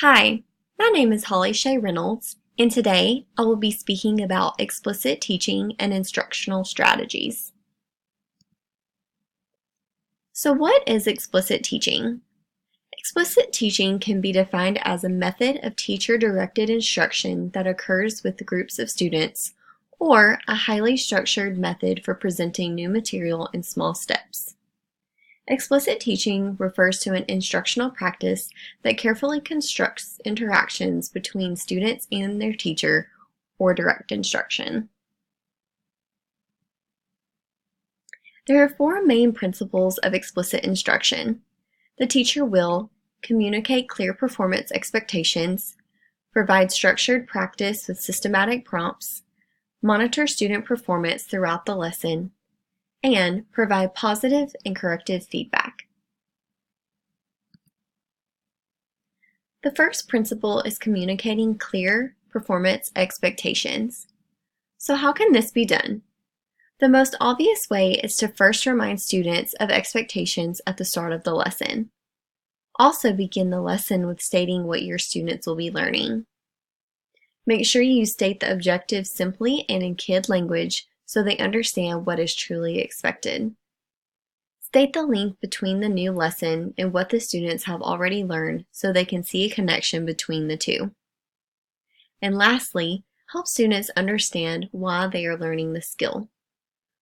Hi, my name is Holly Shay Reynolds, and today I will be speaking about explicit teaching and instructional strategies. So what is explicit teaching? Explicit teaching can be defined as a method of teacher-directed instruction that occurs with groups of students, or a highly structured method for presenting new material in small steps. Explicit teaching refers to an instructional practice that carefully constructs interactions between students and their teacher, or direct instruction. There are four main principles of explicit instruction. The teacher will communicate clear performance expectations, provide structured practice with systematic prompts, monitor student performance throughout the lesson, and provide positive and corrective feedback. The first principle is communicating clear performance expectations. So how can this be done? The most obvious way is to first remind students of expectations at the start of the lesson. Also begin the lesson with stating what your students will be learning. Make sure you state the objectives simply and in kid language so they understand what is truly expected. State the link between the new lesson and what the students have already learned so they can see a connection between the two. And lastly, help students understand why they are learning the skill.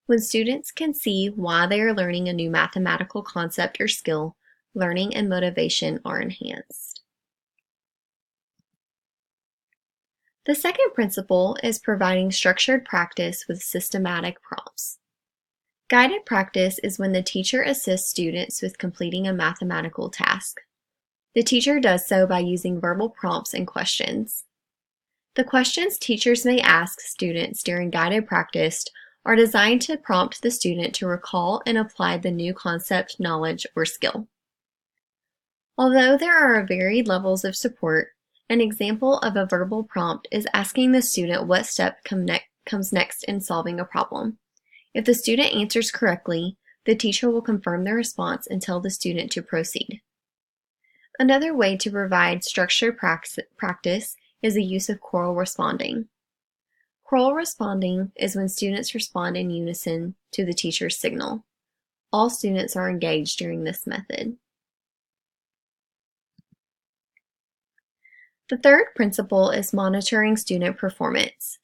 When students can see why they are learning a new mathematical concept or skill, learning and motivation are enhanced. The second principle is providing structured practice with systematic prompts. Guided practice is when the teacher assists students with completing a mathematical task. The teacher does so by using verbal prompts and questions. The questions teachers may ask students during guided practice are designed to prompt the student to recall and apply the new concept, knowledge, or skill. Although there are varied levels of support, an example of a verbal prompt is asking the student what step comes next in solving a problem. If the student answers correctly, the teacher will confirm the response and tell the student to proceed. Another way to provide structured practice is the use of choral responding. Choral responding is when students respond in unison to the teacher's signal. All students are engaged during this method. The third principle is monitoring student performance.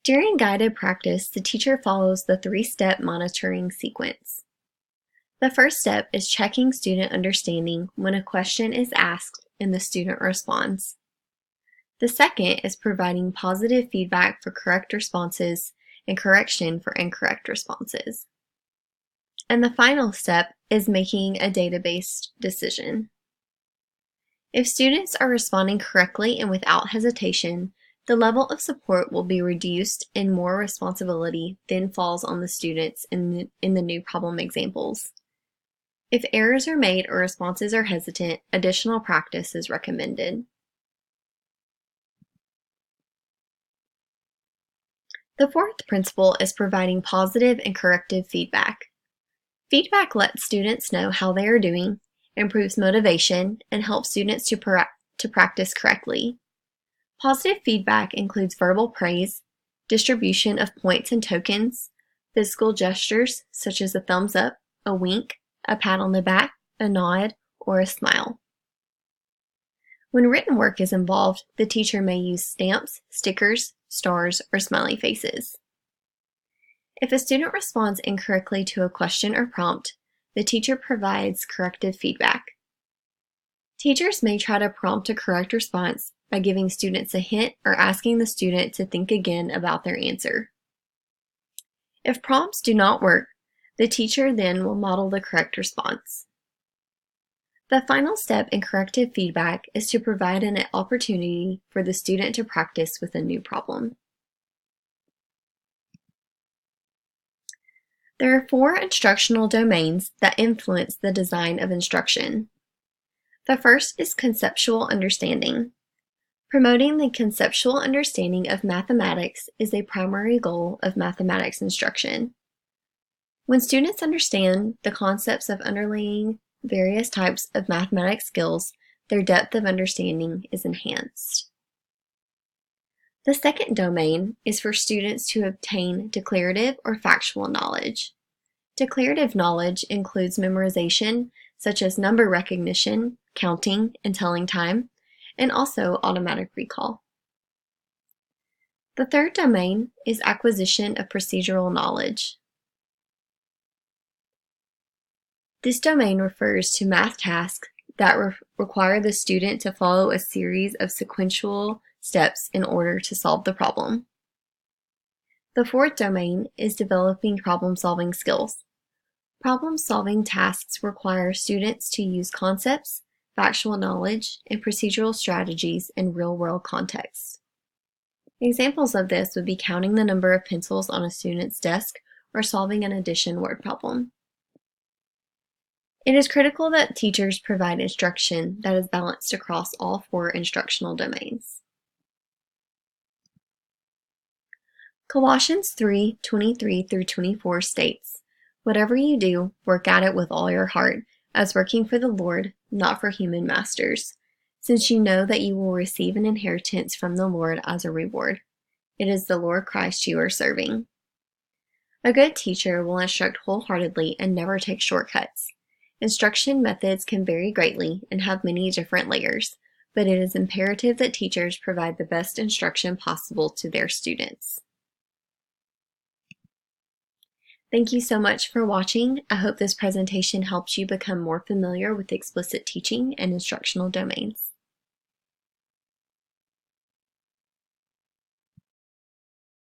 During guided practice, the teacher follows the three-step monitoring sequence. The first step is checking student understanding when a question is asked and the student responds. The second is providing positive feedback for correct responses and correction for incorrect responses. And the final step is making a data-based decision. If students are responding correctly and without hesitation, the level of support will be reduced and more responsibility then falls on the students in the new problem examples. If errors are made or responses are hesitant, additional practice is recommended. The fourth principle is providing positive and corrective feedback. Feedback lets students know how they are doing, improves motivation, and helps students to practice correctly. Positive feedback includes verbal praise, distribution of points and tokens, physical gestures such as a thumbs up, a wink, a pat on the back, a nod, or a smile. When written work is involved, the teacher may use stamps, stickers, stars, or smiley faces. If a student responds incorrectly to a question or prompt, the teacher provides corrective feedback. Teachers may try to prompt a correct response by giving students a hint or asking the student to think again about their answer. If prompts do not work, the teacher then will model the correct response. The final step in corrective feedback is to provide an opportunity for the student to practice with a new problem. There are four instructional domains that influence the design of instruction. The first is conceptual understanding. Promoting the conceptual understanding of mathematics is a primary goal of mathematics instruction. When students understand the concepts of underlying various types of mathematics skills, their depth of understanding is enhanced. The second domain is for students to obtain declarative or factual knowledge. Declarative knowledge includes memorization, such as number recognition, counting, and telling time, and also automatic recall. The third domain is acquisition of procedural knowledge. This domain refers to math tasks that require the student to follow a series of sequential steps in order to solve the problem. The fourth domain is developing problem-solving skills. Problem-solving tasks require students to use concepts, factual knowledge, and procedural strategies in real-world contexts. Examples of this would be counting the number of pencils on a student's desk or solving an addition word problem. It is critical that teachers provide instruction that is balanced across all four instructional domains. Colossians 3:23-24 states, "Whatever you do, work at it with all your heart, as working for the Lord, not for human masters, since you know that you will receive an inheritance from the Lord as a reward. It is the Lord Christ you are serving." A good teacher will instruct wholeheartedly and never take shortcuts. Instruction methods can vary greatly and have many different layers, but it is imperative that teachers provide the best instruction possible to their students. Thank you so much for watching. I hope this presentation helps you become more familiar with explicit teaching and instructional domains.